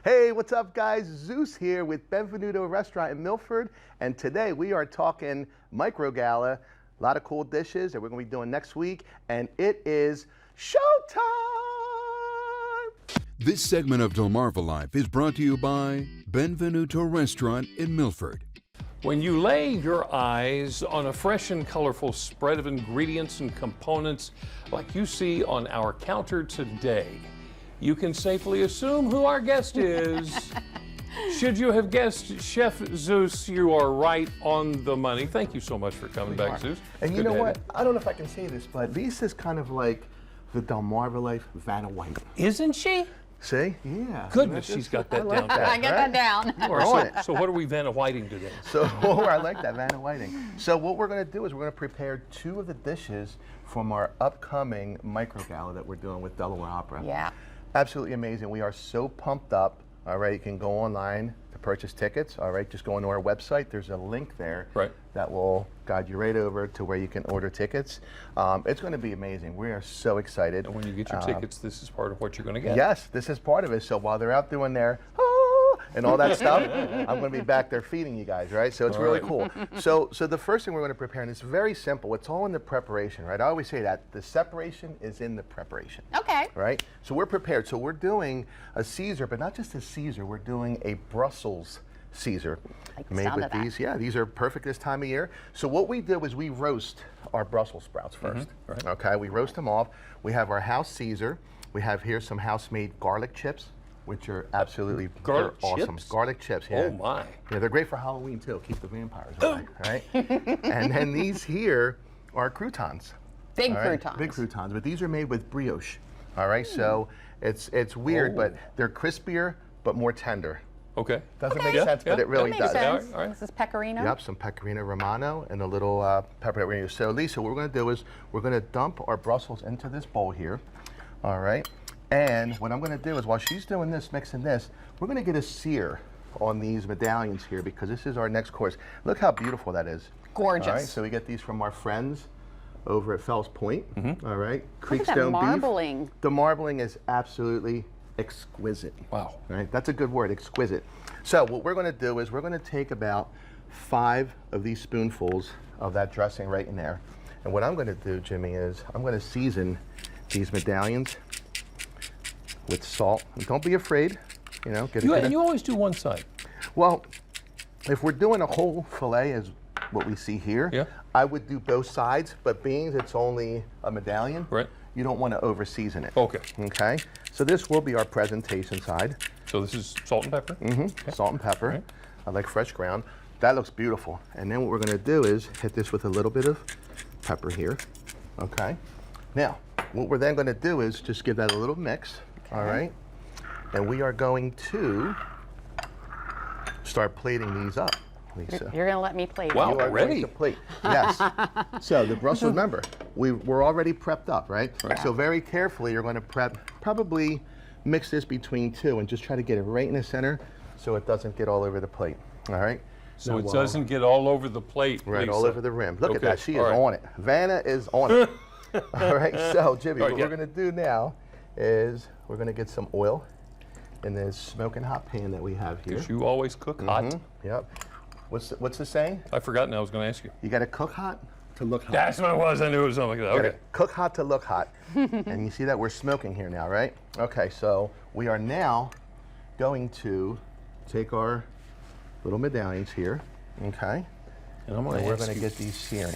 Hey, what's up guys? Zeus here with Benvenuto restaurant in Milford, and today we are talking Microgala. A lot of cool dishes that we're going to be doing next week, and it is showtime! This segment of Delmarvalife is brought to you by Benvenuto restaurant in Milford. When you lay your eyes on a fresh and colorful spread of ingredients and components like you see on our counter today, you can safely assume who our guest is. Should you have guessed Chef Zeus, you are right on the money. Thank you so much for coming back, Zeus. And you know what? I don't know if I can say this, but Lisa is kind of like the Delmarvalife Vanna White. Isn't she? See? Yeah. Goodness, she's got that down. I got that down. So what are we Vanna Whiting today? So I like that, Vanna Whiting. So what we're going to do is we're going to prepare two of the dishes from our upcoming Microgala that we're doing with Delaware Opera. Yeah. Absolutely amazing. We are so pumped up. All right, you can go online to purchase tickets. All right, just go onto our website. There's a link there that will guide you right over to where you can order tickets. It's going to be amazing. We are so excited. And when you get your tickets, this is part of what you're going to get. Yes, this is part of it. So while they're out doing their and all that stuff, I'm going to be back there feeding you guys, right? So it's really cool. So the first thing we're going to prepare, and it's very simple. It's all in the preparation, right? I always say that the separation is in the preparation. Okay. Right? So we're prepared. So we're doing a Caesar, but not just a Caesar. We're doing a Brussels Caesar. Like the made sound with of that. these. Yeah, these are perfect this time of year. So what we did was we roast our Brussels sprouts first. Okay, we roast them off. We have our house Caesar. We have here some house-made garlic chips, which are absolutely awesome. Garlic chips, yeah. Oh my. Yeah, they're great for Halloween too. Keep the vampires away, right? And then these here are croutons. Big croutons. Big croutons, but these are made with brioche. All right, so it's weird, but they're crispier but more tender. Okay. Doesn't make sense, but it really that makes does. sense. All right. This is pecorino? Yep, some pecorino romano and a little pepperoni. So Lisa, what we're going to do is we're going to dump our Brussels into this bowl here. All right. And what I'm going to do is while she's doing this, mixing this, we're going to get a sear on these medallions here because this is our next course. Look how beautiful that is. Gorgeous. All right, so we get these from our friends over at Fells Point. All right, Look at that marbling. Beef. The marbling is absolutely exquisite. Wow. All right, that's a good word, exquisite. So what we're going to do is we're going to take about 5 of these spoonfuls of that dressing right in there. And what I'm going to do, Jimmy, is I'm going to season these medallions with salt. And don't be afraid, you know. And you always do one side. Well, if we're doing a whole fillet as what we see here, I would do both sides, but being it's only a medallion, you don't want to over season it. Okay. Okay. So this will be our presentation side. So this is salt and pepper? Okay. Salt and pepper. I like fresh ground. That looks beautiful. And then what we're going to do is hit this with a little bit of pepper here. Okay. Now, what we're then going to do is just give that a little mix. All right. And we are going to start plating these up, Lisa. You're going to let me plate. Wow, You are already? going to plate. Yes. So the Brussels, remember, we're already prepped up, right? So very carefully, you're going to probably mix this between 2 and just try to get it right in the center so it doesn't get all over the plate. All right. So it doesn't get all over the plate, Right, Lisa. all over the rim. Look at that. She is All right. on it. Vanna is on it. All right. So, Jimmy, what we're going to do now is we're going to get some oil in this smoking hot pan that we have here. Because you always cook hot. Yep. What's the saying? I've forgotten. I was going to ask you. You got to cook hot to look hot. That's what it was. I knew it was something like that. Okay. Cook hot to look hot. And you see that we're smoking here now, right? Okay, so we are now going to take our little medallions here, okay? And I'm going to we're going to get these searing.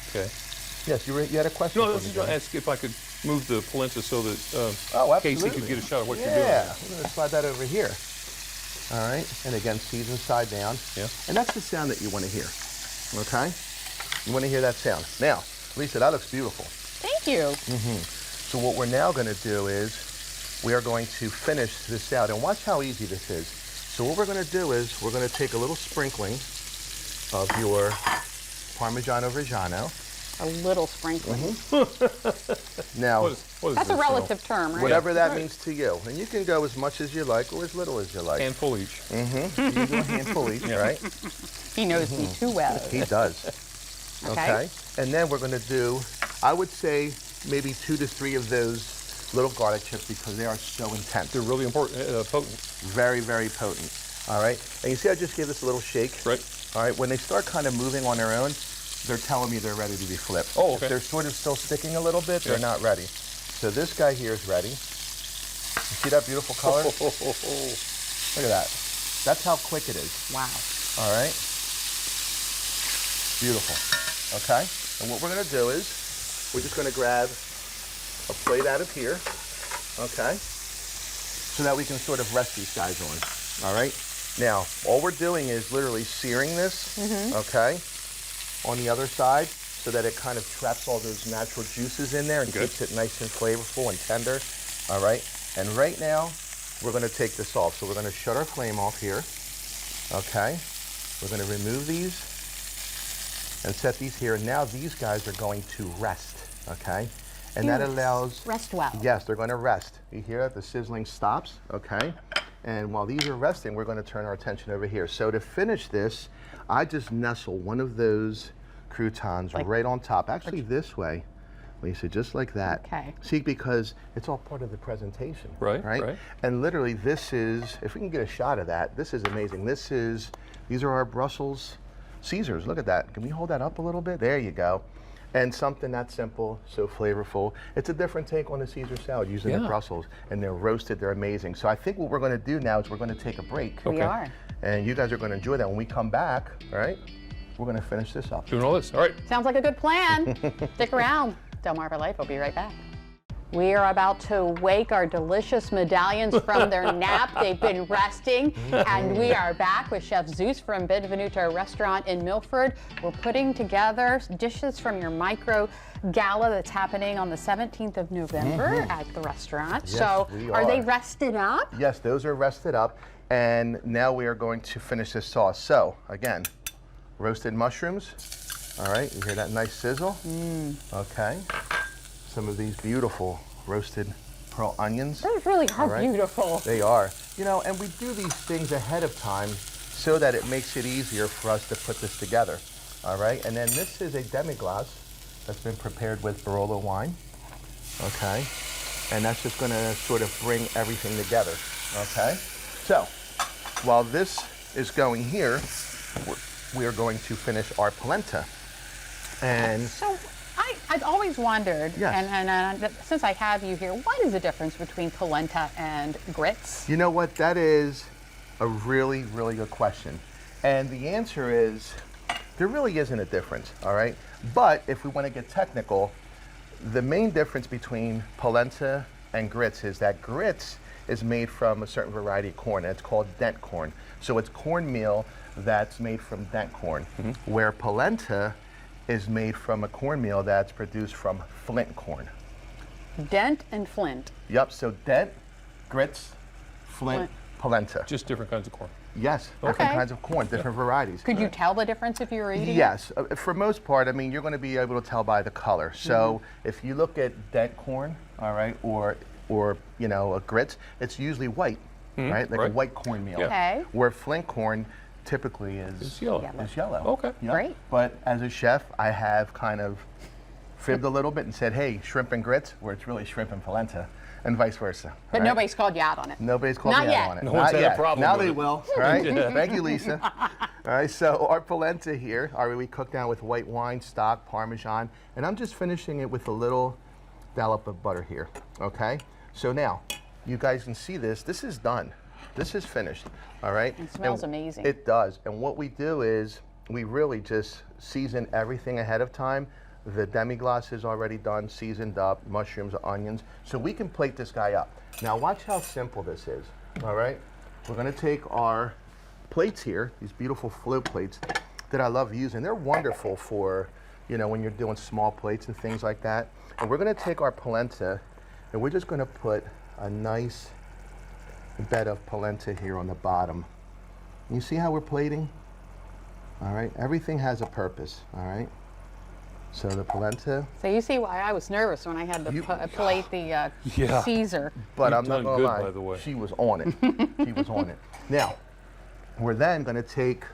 Okay. Yes, you had a question. No, I for was me, just going to Jimmy. ask if I could move the polenta so that Oh, Casey absolutely. could get a shot of what you're doing. Yeah, we're going to slide that over here. All right, and again, season side down. Yeah. And that's the sound that you want to hear, okay? You want to hear that sound. Now, Lisa, that looks beautiful. Thank you. So what we're now going to do is we are going to finish this out, and watch how easy this is. So what we're going to do is we're going to take a little sprinkling of your Parmigiano Reggiano. A little sprinkling. Now, What is That's a this? relative term, right? whatever that means to you, and you can go as much as you like or as little as you like. Handful each. You can do a handful each, right? He knows me too well. He does. Okay. And then we're going to do, I would say, maybe 2 to 3 of those little garlic chips because they are so intense. They're really important, potent. Very, very potent. All right. And you see I just gave this a little shake? Right. All right. When they start kind of moving on their own, they're telling me they're ready to be flipped. Oh, okay. If they're sort of still sticking a little bit, they're not ready. So this guy here is ready. You see that beautiful color? Look at that. That's how quick it is. Wow. All right. Beautiful. Okay. And what we're going to do is we're just going to grab a plate out of here. Okay. So that we can sort of rest these guys on. All right. Now, all we're doing is literally searing this, okay, on the other side so that it kind of traps all those natural juices in there and keeps it nice and flavorful and tender. All right. And right now, we're going to take this off. So we're going to shut our flame off here. Okay. We're going to remove these and set these here. And now these guys are going to rest. Okay. And that allows... Rest well. Yes, they're going to rest. You hear that? The sizzling stops. Okay. And while these are resting, we're going to turn our attention over here. So to finish this, I just nestle one of those croutons right on top. Actually, this way. Lisa, just like that. Okay. See, because it's all part of the presentation. Right. And literally this is, if we can get a shot of that, this is amazing. These are our Brussels Caesars. Look at that. Can we hold that up a little bit? There you go. And something that simple, so flavorful. It's a different take on the Caesar salad using the Brussels. And they're roasted, they're amazing. So I think what we're going to do now is we're going to take a break. We are. And you guys are going to enjoy that. When we come back, all right, we're going to finish this up. Doing all this. All right. Sounds like a good plan. Stick around. Delmarvalife will be right back. We are about to wake our delicious medallions from their nap. They've been resting, and we are back with Chef Zeus from Benvenuto restaurant in Milford. We're putting together dishes from your Microgala that's happening on the 17th of November at the restaurant. Yes, so we are they are. rested up? Yes, those are rested up. And now we are going to finish this sauce. So, again, roasted mushrooms. All right, you hear that nice sizzle? Okay. Some of these beautiful roasted pearl onions. Those really are right. beautiful. They are. You know, and we do these things ahead of time so that it makes it easier for us to put this together. All right, and then this is a demi-glace that's been prepared with Barolo wine. Okay, and that's just gonna sort of bring everything together. Okay, so while this is going here, we are going to finish our polenta. And So I've always wondered, Yes. and since I have you here, what is the difference between polenta and grits? you know what? That is a really, really good question. And the answer is, there really isn't a difference, all right? But if we want to get technical, the main difference between polenta and grits is that grits is made from a certain variety of corn, and it's called dent corn. So it's cornmeal that's made from dent corn, where polenta is made from a cornmeal that's produced from flint corn. Dent and flint. Yep, so dent, grits, flint, polenta. Just different kinds of corn. Yes, Okay. different kinds of corn, different varieties. Could you tell the difference if you were eating it? Yes, for most part, I mean, you're going to be able to tell by the color. So if you look at dent corn, all right, or you know, a grits, it's usually white, right? Like a white cornmeal. Yeah. Okay. Where flint corn typically is It's yellow. Yellow. is yellow. Okay. Yep. Great. But as a chef, I have kind of fibbed a little bit and said, hey, shrimp and grits, where it's really shrimp and polenta, and vice versa. But all right? nobody's called you out on it. Nobody's called Not me yet. out on it. No Not one's had a yet. problem Now with they it. will, right? Thank you, Lisa. All right, so our polenta here, we cooked down with white wine, stock, Parmesan, and I'm just finishing it with a little dollop of butter here, okay? So now, you guys can see this. This is done. This is finished, all right? It smells And amazing. It does, and what we do is we really just season everything ahead of time. The demi-glace is already done, seasoned up, mushrooms, onions, so we can plate this guy up. Now watch how simple this is, all right? We're gonna take our plates here, these beautiful float plates that I love using. They're wonderful for, you know, when you're doing small plates and things like that. And we're gonna take our polenta and we're just gonna put a nice bed of polenta here on the bottom. You see how we're plating? All right, everything has a purpose, all right? So the polenta, So you see why I was nervous when I had to plate the Yeah. Caesar. but You've I'm not done gonna good, lie, by the way. she was on it. She was on it. Now, we're then gonna take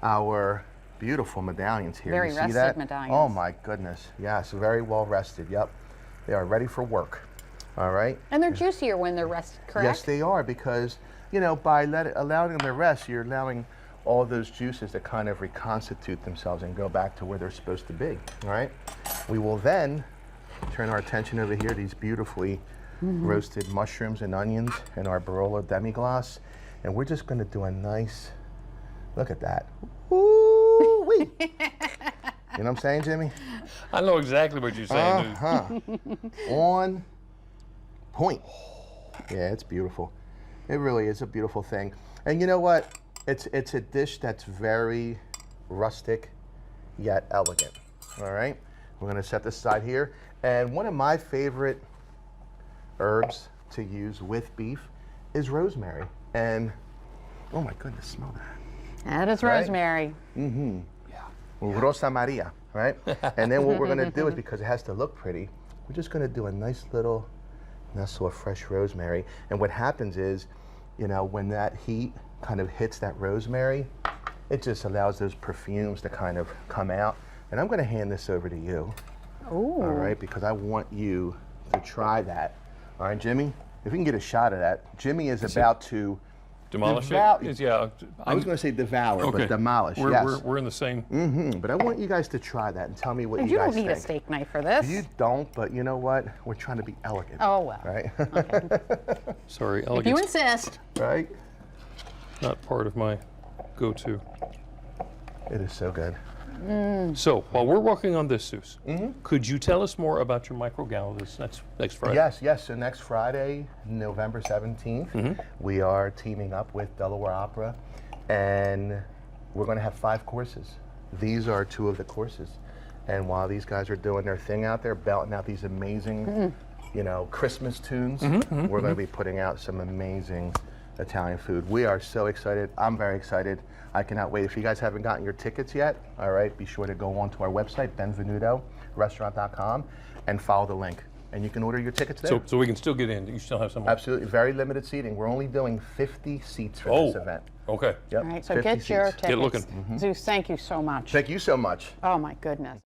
our beautiful medallions here. Very You see rested that? medallions. Oh my goodness, yes, very well rested, yep. They are ready for work. All right. And they're juicier when they're rested, correct? Yes, they are, because, you know, by allowing them to rest, you're allowing all those juices to kind of reconstitute themselves and go back to where they're supposed to be. All right. We will then turn our attention over here to these beautifully roasted mushrooms and onions in our Barolo demi-glace. And we're just going to do a nice, look at that. Ooh-wee. You know what I'm saying, Jimmy? I know exactly what you're saying. On point. Yeah, it's beautiful. It really is a beautiful thing. And you know what? It's a dish that's very rustic yet elegant. All right? We're going to set this aside here. And one of my favorite herbs to use with beef is rosemary. And oh my goodness, smell that. That is Right? rosemary. Rosa Maria, right? And then what we're going to do is, because it has to look pretty, we're just going to do a nice little nestle of fresh rosemary. And what happens is, you know, when that heat kind of hits that rosemary, it just allows those perfumes to kind of come out. And I'm going to hand this over to you. Ooh. All right, because I want you to try that. All right, Jimmy, if we can get a shot of that. Jimmy is about to Demolish devour. it? Yeah. I was going to say devour, Okay. but demolish, We're, yes. we're in the same. But I want you guys to try that and tell me what And you you guys don't need think. a steak knife for this. You don't, but you know what? We're trying to be elegant. Oh, well. Right? Sorry, If you elegance. insist. Right? Not part of my go-to. It is so good. So while we're working on this, Zeus, could you tell us more about your microgala this next Friday? Yes. So next Friday, November 17th, we are teaming up with Delaware Opera, and we're going to have 5 courses. These are 2 of the courses. And while these guys are doing their thing out there, belting out these amazing, you know, Christmas tunes, we're going to be putting out some amazing Italian food. We are so excited. I'm very excited. I cannot wait. If you guys haven't gotten your tickets yet, all right, be sure to go onto our website, benvenutorestaurant.com, and follow the link. And you can order your tickets there. So we can still get in. You still have some. Absolutely. Very limited seating. We're only doing 50 seats for this event. Okay. Yep. All right, so 50 get your seats. tickets. Get looking. Zeus, thank you so much. Thank you so much. Oh, my goodness.